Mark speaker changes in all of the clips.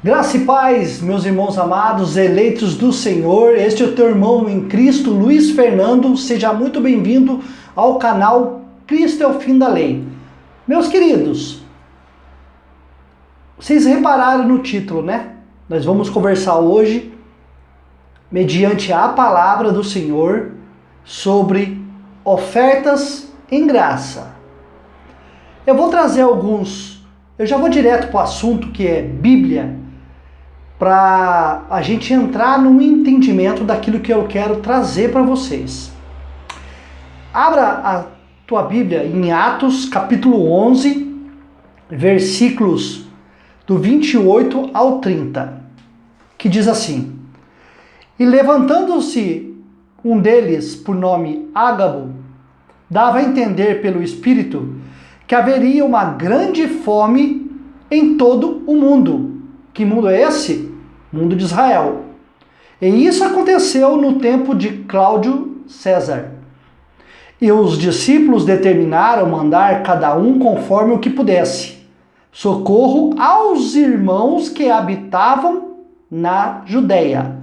Speaker 1: Graça e paz, meus irmãos amados, eleitos do Senhor. Este é o teu irmão em Cristo, Luiz Fernando. Seja muito bem-vindo ao canal Cristo é o Fim da Lei. Meus queridos, vocês repararam no título, né? Nós vamos conversar hoje, mediante a palavra do Senhor, sobre ofertas em graça. Eu vou trazer eu já vou direto para o assunto que é Bíblia, para a gente entrar no entendimento daquilo que eu quero trazer para vocês. Abra a tua Bíblia em Atos, capítulo 11, versículos do 28 ao 30, que diz assim: E levantando-se um deles, por nome Ágabo, dava a entender pelo Espírito que haveria uma grande fome em todo o mundo. Que mundo é esse? Mundo de Israel. E isso aconteceu no tempo de Cláudio César. E os discípulos determinaram mandar cada um conforme o que pudesse socorro aos irmãos que habitavam na Judéia.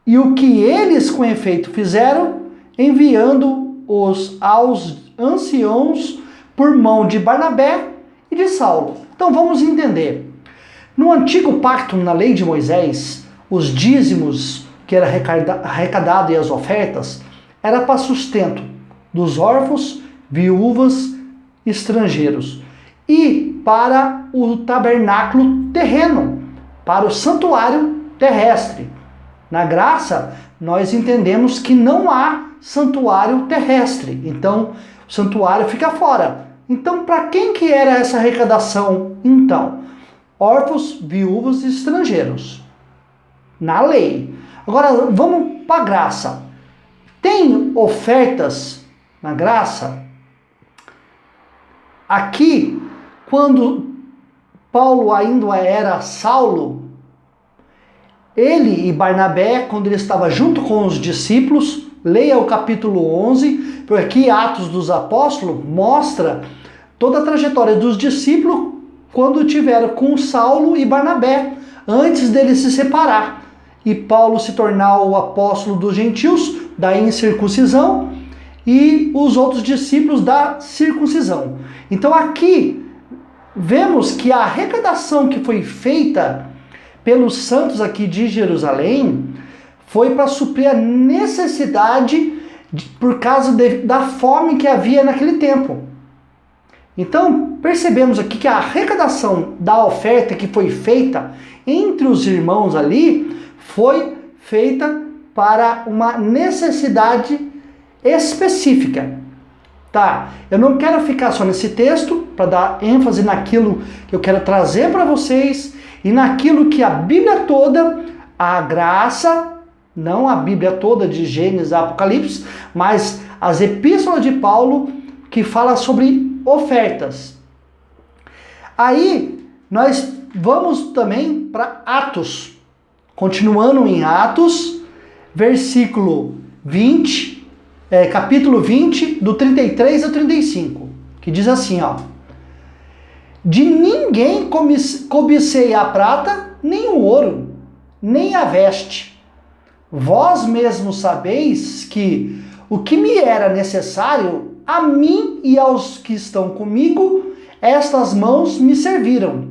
Speaker 1: E o que eles com efeito fizeram, enviando-os aos anciãos por mão de Barnabé e de Saulo. Então vamos entender. No antigo pacto, na lei de Moisés, os dízimos que era arrecadado e as ofertas era para sustento dos órfãos, viúvas, estrangeiros e para o tabernáculo terreno, para o santuário terrestre. Na graça, nós entendemos que não há santuário terrestre, então o santuário fica fora. Então, para quem que era essa arrecadação? Então, órfãos, viúvas e estrangeiros. Na lei. Agora, vamos para a graça. Tem ofertas na graça? Aqui, quando Paulo ainda era Saulo, ele e Barnabé, quando ele estava junto com os discípulos, leia o capítulo 11, porque aqui Atos dos Apóstolos mostra toda a trajetória dos discípulos quando tiveram com Saulo e Barnabé, antes deles se separar. E Paulo se tornar o apóstolo dos gentios, da incircuncisão, e os outros discípulos da circuncisão. Então aqui vemos que a arrecadação que foi feita pelos santos aqui de Jerusalém foi para suprir a necessidade por causa da fome que havia naquele tempo. Então, percebemos aqui que a arrecadação da oferta que foi feita entre os irmãos ali foi feita para uma necessidade específica. Tá, eu não quero ficar só nesse texto para dar ênfase naquilo que eu quero trazer para vocês e naquilo que a Bíblia toda, a graça, não a Bíblia toda de Gênesis a Apocalipse, mas as epístolas de Paulo que fala sobre ofertas. Aí nós vamos também para Atos, continuando em Atos, versículo 20, capítulo 20, do 33 ao 35, que diz assim, ó: De ninguém cobicei a prata, nem o ouro, nem a veste. Vós mesmos sabeis que o que me era necessário, a mim e aos que estão comigo, estas mãos me serviram.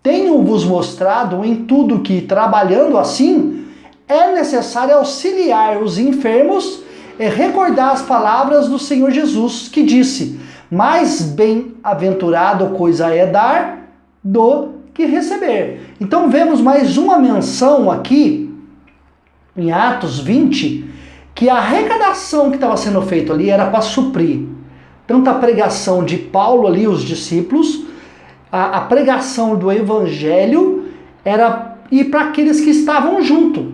Speaker 1: Tenho-vos mostrado em tudo que, trabalhando assim, é necessário auxiliar os enfermos e recordar as palavras do Senhor Jesus, que disse: mais bem-aventurado coisa é dar do que receber. Então vemos mais uma menção aqui, em Atos 20, que a arrecadação que estava sendo feita ali era para suprir tanto a pregação de Paulo ali, os discípulos, a pregação do evangelho era ir para aqueles que estavam junto.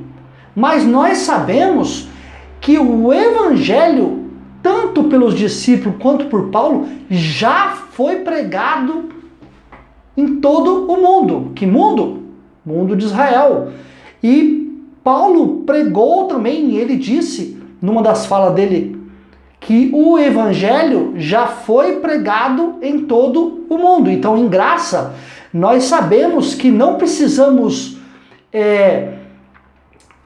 Speaker 1: Mas nós sabemos que o evangelho, tanto pelos discípulos quanto por Paulo, já foi pregado em todo o mundo. Que mundo? Mundo de Israel. E Paulo pregou também, e ele disse, numa das falas dele, que o evangelho já foi pregado em todo o mundo. Então, em graça, Nós sabemos que não precisamos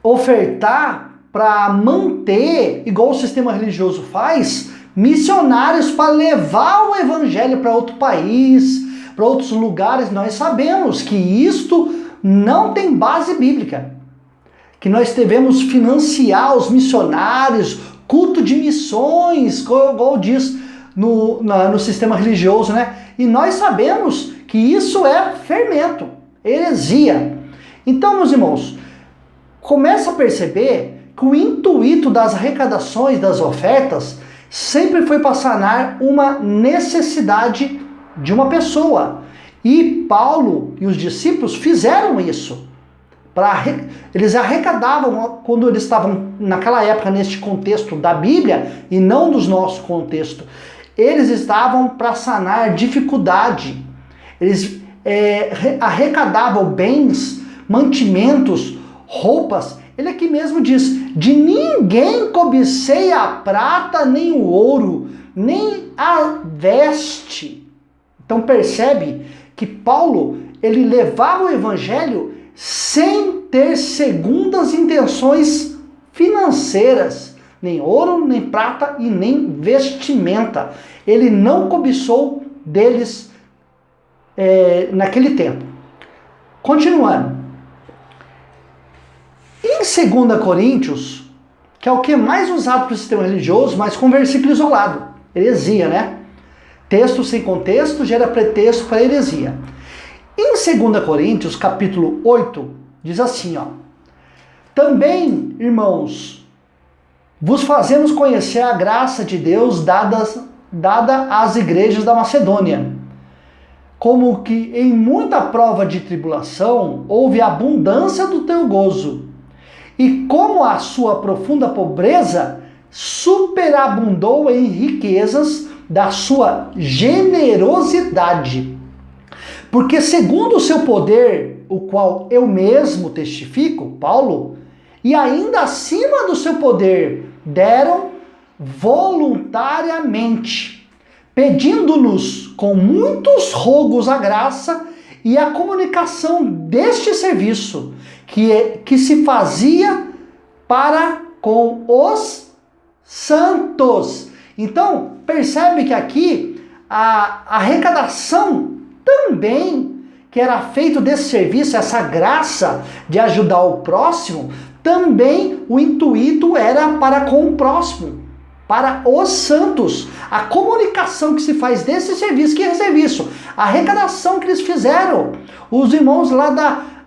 Speaker 1: ofertar para manter, igual o sistema religioso faz, missionários para levar o evangelho para outro país, para outros lugares. Nós sabemos que isto não tem base bíblica, que nós devemos financiar os missionários, culto de missões, igual diz no sistema religioso, né? E nós sabemos que isso é fermento, heresia. Então, meus irmãos, começa a perceber que o intuito das arrecadações, das ofertas, sempre foi para sanar uma necessidade de uma pessoa. E Paulo e os discípulos fizeram isso. Eles arrecadavam, quando eles estavam naquela época, neste contexto da Bíblia, e não do nosso contexto, eles estavam para sanar dificuldade. Eles arrecadavam bens, mantimentos, roupas. Ele aqui mesmo diz: de ninguém cobicei a prata, nem o ouro, nem a veste. Então percebe que Paulo, ele levava o evangelho sem ter segundas intenções financeiras, nem ouro, nem prata e nem vestimenta. Ele não cobiçou deles naquele tempo. Continuando. Em 2 Coríntios, que é o que é mais usado para o sistema religioso, mas com versículo isolado. Heresia, né? Texto sem contexto gera pretexto para heresia. Em 2 Coríntios, capítulo 8, diz assim, ó: também, irmãos, vos fazemos conhecer a graça de Deus dada às igrejas da Macedônia, como que em muita prova de tribulação houve abundância do teu gozo, e como a sua profunda pobreza superabundou em riquezas da sua generosidade. Porque segundo o seu poder, o qual eu mesmo testifico, Paulo, e ainda acima do seu poder, deram voluntariamente, pedindo-nos com muitos rogos a graça e a comunicação deste serviço, que se fazia para com os santos. Então, percebe que aqui a arrecadação também, que era feito desse serviço, essa graça de ajudar o próximo, também o intuito era para com o próximo, para os santos. A comunicação que se faz desse serviço, que é serviço, a arrecadação que eles fizeram, os irmãos lá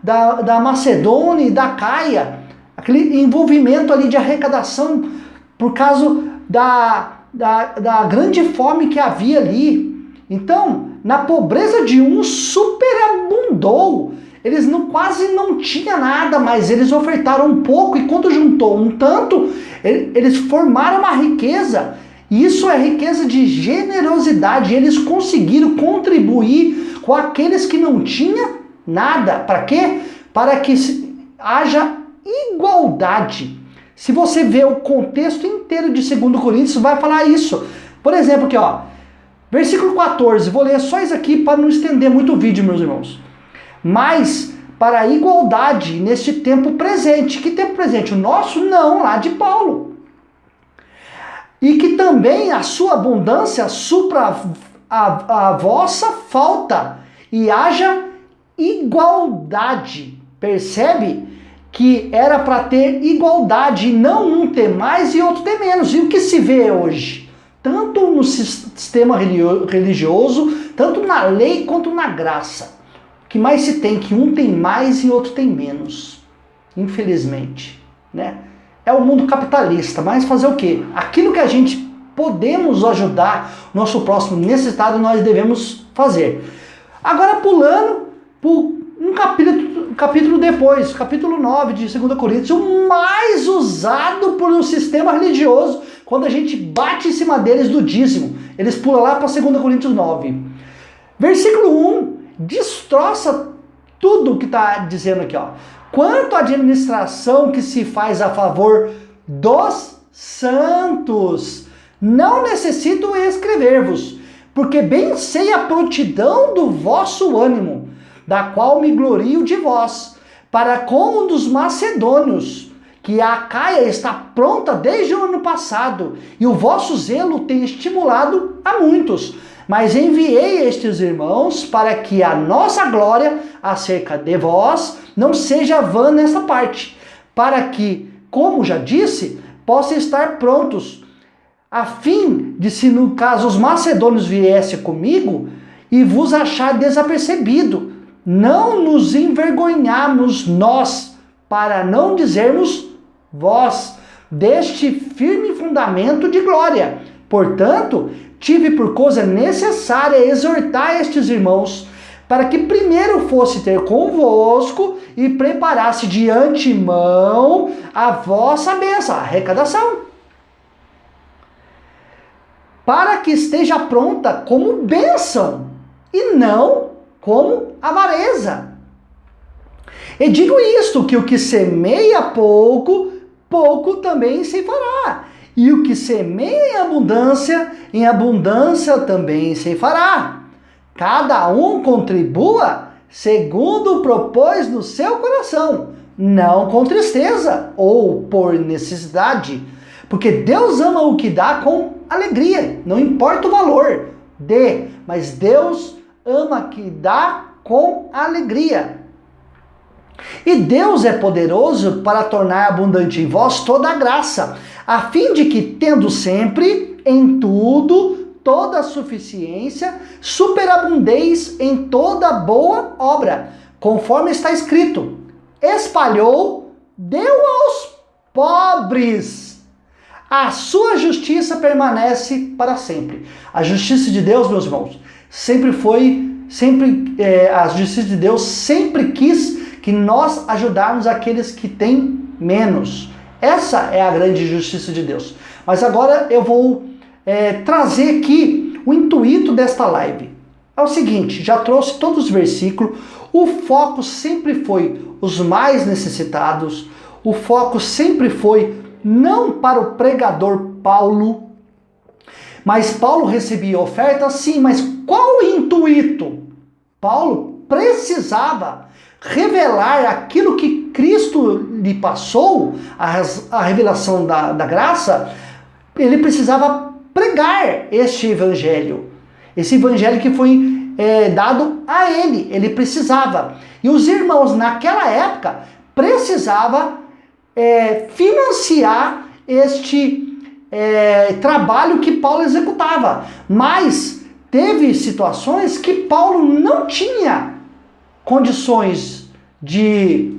Speaker 1: da Macedônia e da Caia, aquele envolvimento ali de arrecadação por causa da grande fome que havia ali. Então, na pobreza de um superabundou. Eles quase não tinham nada, mas eles ofertaram um pouco, e quando juntou um tanto, eles formaram uma riqueza. Isso é riqueza de generosidade. Eles conseguiram contribuir com aqueles que não tinham nada. Para quê? Para que haja igualdade. Se você vê o contexto inteiro de 2 Coríntios, vai falar isso. Por exemplo, aqui, ó, versículo 14, vou ler só isso aqui para não estender muito o vídeo, meus irmãos. Mas para a igualdade neste tempo presente. Que tempo presente? O nosso? Não, lá de Paulo. E que também a sua abundância supra a vossa falta, e haja igualdade. Percebe que era para ter igualdade, e não um ter mais e outro ter menos. E o que se vê hoje? Tanto no sistema religioso, tanto na lei quanto na graça. O que mais se tem? Que um tem mais e outro tem menos. Infelizmente, né? É o mundo capitalista, mas fazer o quê? Aquilo que a gente podemos ajudar o nosso próximo necessitado, nós devemos fazer. Agora pulando por um capítulo depois, capítulo 9 de 2 Coríntios, o mais usado por um sistema religioso, quando a gente bate em cima deles do dízimo. Eles pulam lá para 2 Coríntios 9. Versículo 1, destroça tudo o que está dizendo aqui, ó. Quanto à administração que se faz a favor dos santos, não necessito escrever-vos, porque bem sei a prontidão do vosso ânimo, da qual me glorio de vós, para com um dos macedônios, que a Acaia está pronta desde o ano passado, e o vosso zelo tem estimulado a muitos. Mas enviei estes irmãos para que a nossa glória acerca de vós não seja vã nessa parte, para que, como já disse, possam estar prontos, a fim de, se no caso os macedônios viessem comigo e vos achar desapercebido, não nos envergonhamos nós, para não dizermos vós, deste firme fundamento de glória. Portanto, tive por coisa necessária exortar estes irmãos, para que primeiro fosse ter convosco e preparasse de antemão a vossa bênção, a arrecadação, para que esteja pronta como bênção, e não como avareza. E digo isto, que o que semeia pouco, pouco também se fará. E o que semeia em abundância também se fará. Cada um contribua segundo propôs no seu coração, não com tristeza ou por necessidade, porque Deus ama o que dá com alegria, não importa o valor, dê, mas Deus ama que dá com alegria. E Deus é poderoso para tornar abundante em vós toda a graça, a fim de que, tendo sempre, em tudo, toda a suficiência, superabundeis em toda boa obra, conforme está escrito, espalhou, deu aos pobres, a sua justiça permanece para sempre. A justiça de Deus, meus irmãos, a justiça de Deus sempre quis que nós ajudarmos aqueles que têm menos. Essa é a grande justiça de Deus. Mas agora eu vou trazer aqui o intuito desta live. É o seguinte, já trouxe todos os versículos, o foco sempre foi os mais necessitados, o foco sempre foi não para o pregador Paulo, mas Paulo recebia oferta, sim, mas qual o intuito? Paulo precisava revelar aquilo que Cristo lhe passou, a revelação da graça. Ele precisava pregar este evangelho, esse evangelho que foi dado a ele precisava. E os irmãos naquela época precisavam financiar este trabalho que Paulo executava, mas teve situações que Paulo não tinha condições de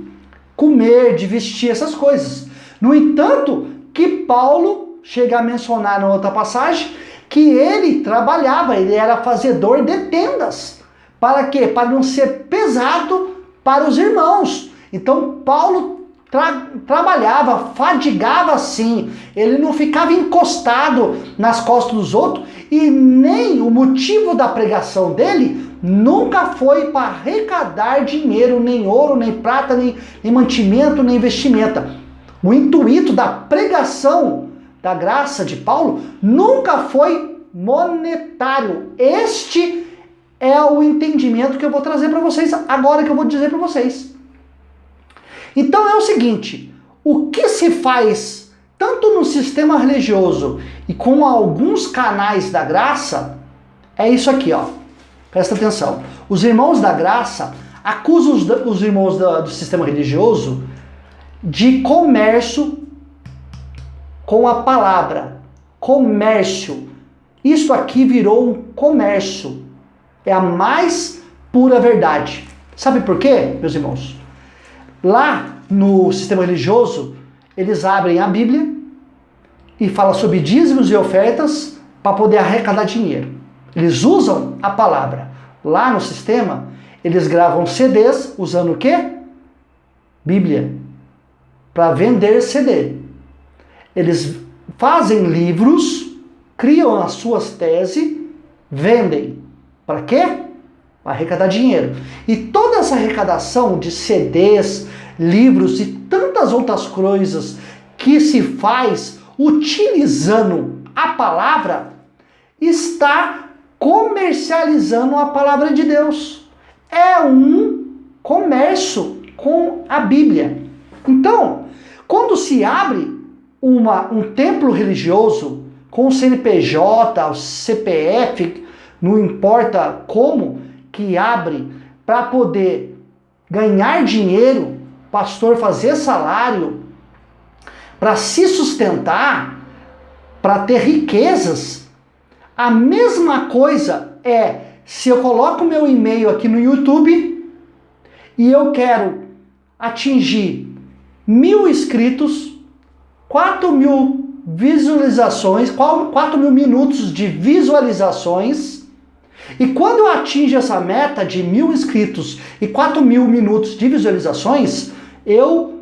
Speaker 1: comer, de vestir essas coisas. No entanto, que Paulo chega a mencionar na outra passagem que ele trabalhava, ele era fazedor de tendas. Para quê? Para não ser pesado para os irmãos. Então Paulo trabalhava, fadigava sim, ele não ficava encostado nas costas dos outros, e nem o motivo da pregação dele nunca foi para arrecadar dinheiro, nem ouro, nem prata, nem mantimento, nem vestimenta. O intuito da pregação da graça de Paulo nunca foi monetário. Este é o entendimento que eu vou trazer para vocês agora, que eu vou dizer para vocês. Então é o seguinte, o que se faz tanto no sistema religioso e com alguns canais da graça é isso aqui, ó. Presta atenção. Os irmãos da graça acusam os irmãos do sistema religioso de comércio com a palavra. Comércio. Isso aqui virou um comércio. É a mais pura verdade. Sabe por quê, meus irmãos? Lá no sistema religioso, eles abrem a Bíblia e falam sobre dízimos e ofertas para poder arrecadar dinheiro. Eles usam a palavra. Lá no sistema, eles gravam CDs usando o quê? Bíblia. Para vender CD. Eles fazem livros, criam as suas teses, vendem. Para quê? Para arrecadar dinheiro. E toda essa arrecadação de CDs, livros e tantas outras coisas que se faz utilizando a palavra, está comercializando a palavra de Deus. é um comércio com a Bíblia. Então, quando se abre um templo religioso com o CNPJ, o CPF, não importa como que abre, para poder ganhar dinheiro, pastor fazer salário, para se sustentar, para ter riquezas, a mesma coisa é se eu coloco meu e-mail aqui no YouTube e eu quero atingir 1.000 inscritos, 4.000 visualizações, 4.000 minutos de visualizações, e quando eu atingo essa meta de 1.000 inscritos e 4.000 minutos de visualizações, eu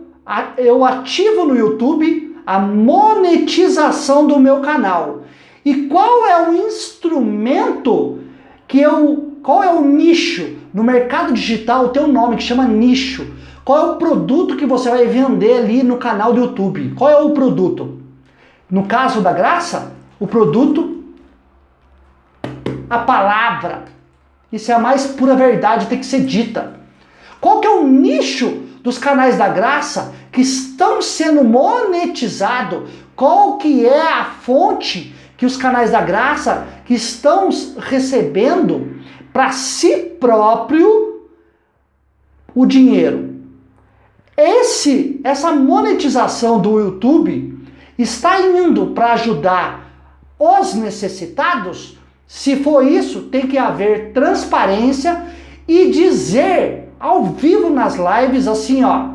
Speaker 1: ativo no YouTube a monetização do meu canal. E qual é o instrumento qual é o nicho no mercado digital? Tem um nome que chama nicho. Qual é o produto que você vai vender ali no canal do YouTube? Qual é o produto? No caso da graça, o produto, a palavra. Isso é a mais pura verdade, tem que ser dita. Qual que é o nicho dos canais da graça que estão sendo monetizados? Qual que é a fonte que os canais da graça que estão recebendo para si próprio o dinheiro? Essa monetização do YouTube está indo para ajudar os necessitados? Se for isso, tem que haver transparência e dizer ao vivo nas lives assim, ó: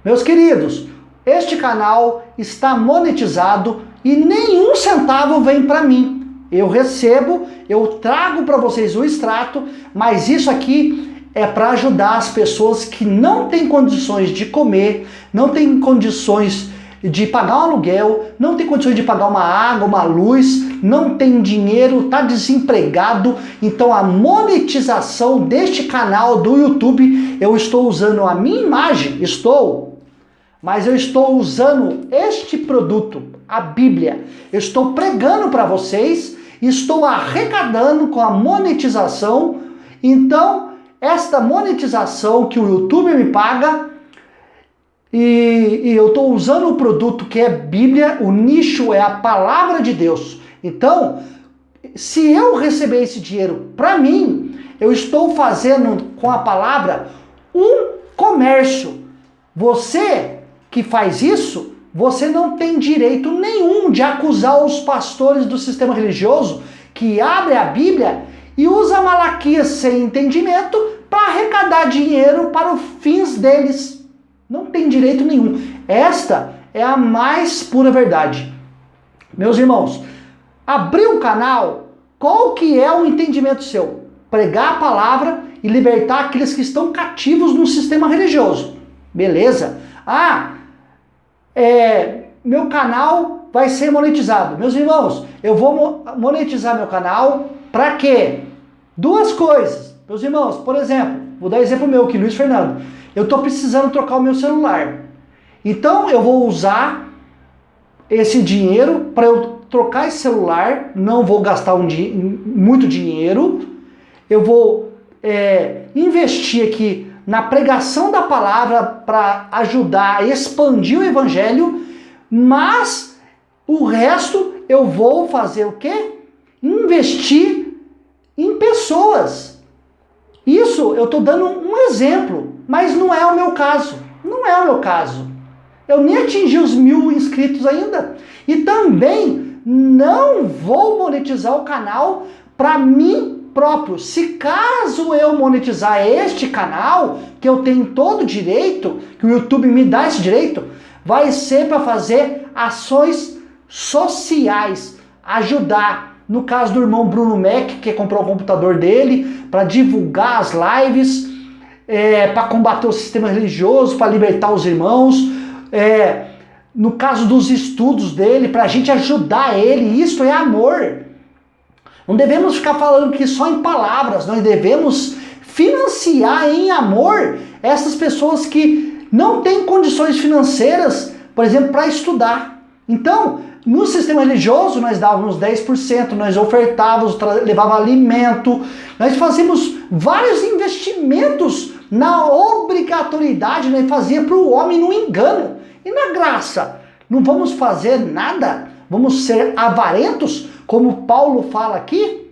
Speaker 1: meus queridos, este canal está monetizado e nenhum centavo vem para mim. Eu recebo, eu trago para vocês o extrato, mas isso aqui é para ajudar as pessoas que não têm condições de comer, não têm condições de pagar um aluguel, não tem condições de pagar uma água, uma luz, não tem dinheiro, está desempregado. Então a monetização deste canal do YouTube, eu estou usando a minha imagem, mas eu estou usando este produto, a Bíblia. Eu estou pregando para vocês, estou arrecadando com a monetização. Então, esta monetização que o YouTube me paga, e eu estou usando o produto que é Bíblia, o nicho é a palavra de Deus. Então, se eu receber esse dinheiro para mim, eu estou fazendo com a palavra um comércio. Você que faz isso, você não tem direito nenhum de acusar os pastores do sistema religioso que abre a Bíblia e usa Malaquias sem entendimento para arrecadar dinheiro para os fins deles. Não tem direito nenhum. Esta é a mais pura verdade. Meus irmãos, abrir um canal, qual que é o entendimento seu? Pregar a palavra e libertar aqueles que estão cativos no sistema religioso. Beleza? Meu canal vai ser monetizado. Meus irmãos, eu vou monetizar meu canal para quê? Duas coisas. Meus irmãos, por exemplo, vou dar exemplo meu aqui, Luiz Fernando. Eu estou precisando trocar o meu celular. Então eu vou usar esse dinheiro para eu trocar esse celular. Não vou gastar muito dinheiro. Eu vou investir aqui na pregação da palavra para ajudar a expandir o evangelho. Mas o resto eu vou fazer o quê? Investir em pessoas. Isso eu estou dando um exemplo, mas não é o meu caso. Não é o meu caso. Eu nem atingi os 1.000 inscritos ainda. E também não vou monetizar o canal para mim próprio. Se caso eu monetizar este canal, que eu tenho todo o direito, que o YouTube me dá esse direito, vai ser para fazer ações sociais, ajudar. No caso do irmão Bruno Mac, que comprou o computador dele, para divulgar as lives, para combater o sistema religioso, para libertar os irmãos. No caso dos estudos dele, para a gente ajudar ele. Isso é amor. Não devemos ficar falando que só em palavras, nós devemos financiar em amor essas pessoas que não têm condições financeiras, por exemplo, para estudar. Então, no sistema religioso nós dávamos 10%, nós ofertávamos, levava alimento, nós fazíamos vários investimentos na obrigatoriedade, nós fazia para o homem no engano. E na graça, não vamos fazer nada? Vamos ser avarentos, como Paulo fala aqui,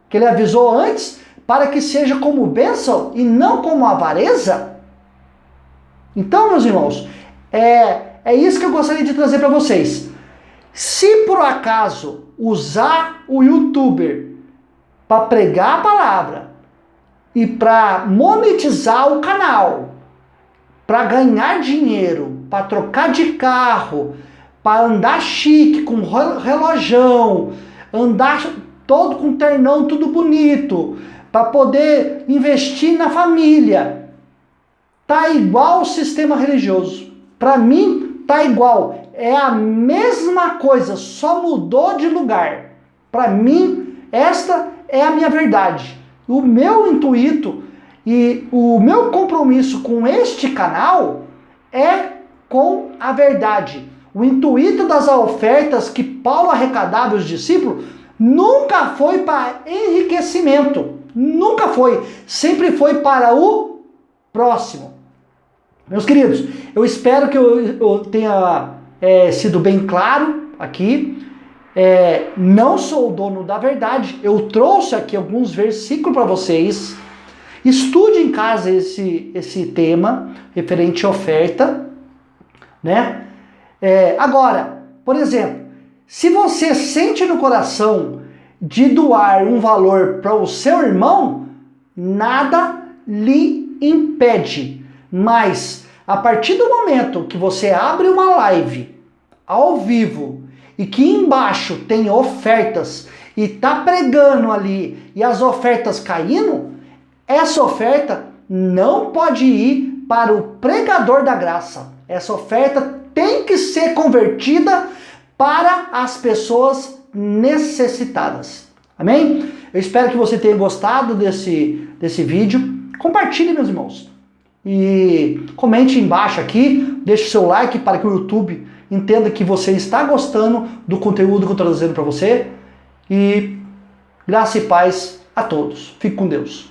Speaker 1: que ele avisou antes, para que seja como bênção e não como avareza? Então, meus irmãos, é isso que eu gostaria de trazer para vocês. Se por acaso usar o YouTuber para pregar a palavra e para monetizar o canal, para ganhar dinheiro, para trocar de carro, para andar chique, com relojão, andar todo com ternão, tudo bonito, para poder investir na família, tá igual o sistema religioso. Para mim, tá igual. É a mesma coisa, só mudou de lugar. Para mim, esta é a minha verdade. O meu intuito e o meu compromisso com este canal é com a verdade. O intuito das ofertas que Paulo arrecadava aos discípulos nunca foi para enriquecimento. Nunca foi. Sempre foi para o próximo. Meus queridos, eu espero que eu tenha sido bem claro aqui. Não sou o dono da verdade. Eu trouxe aqui alguns versículos para vocês. Estude em casa esse tema referente à oferta, né? Agora, por exemplo, se você sente no coração de doar um valor para o seu irmão, nada lhe impede. Mas, a partir do momento que você abre uma live ao vivo e que embaixo tem ofertas e tá pregando ali e as ofertas caindo, essa oferta não pode ir para o pregador da graça. Essa oferta tem que ser convertida para as pessoas necessitadas. Amém? Eu espero que você tenha gostado desse vídeo. Compartilhe, meus irmãos. E comente embaixo aqui, deixe o seu like para que o YouTube entenda que você está gostando do conteúdo que eu estou trazendo para você. E graça e paz a todos. Fique com Deus.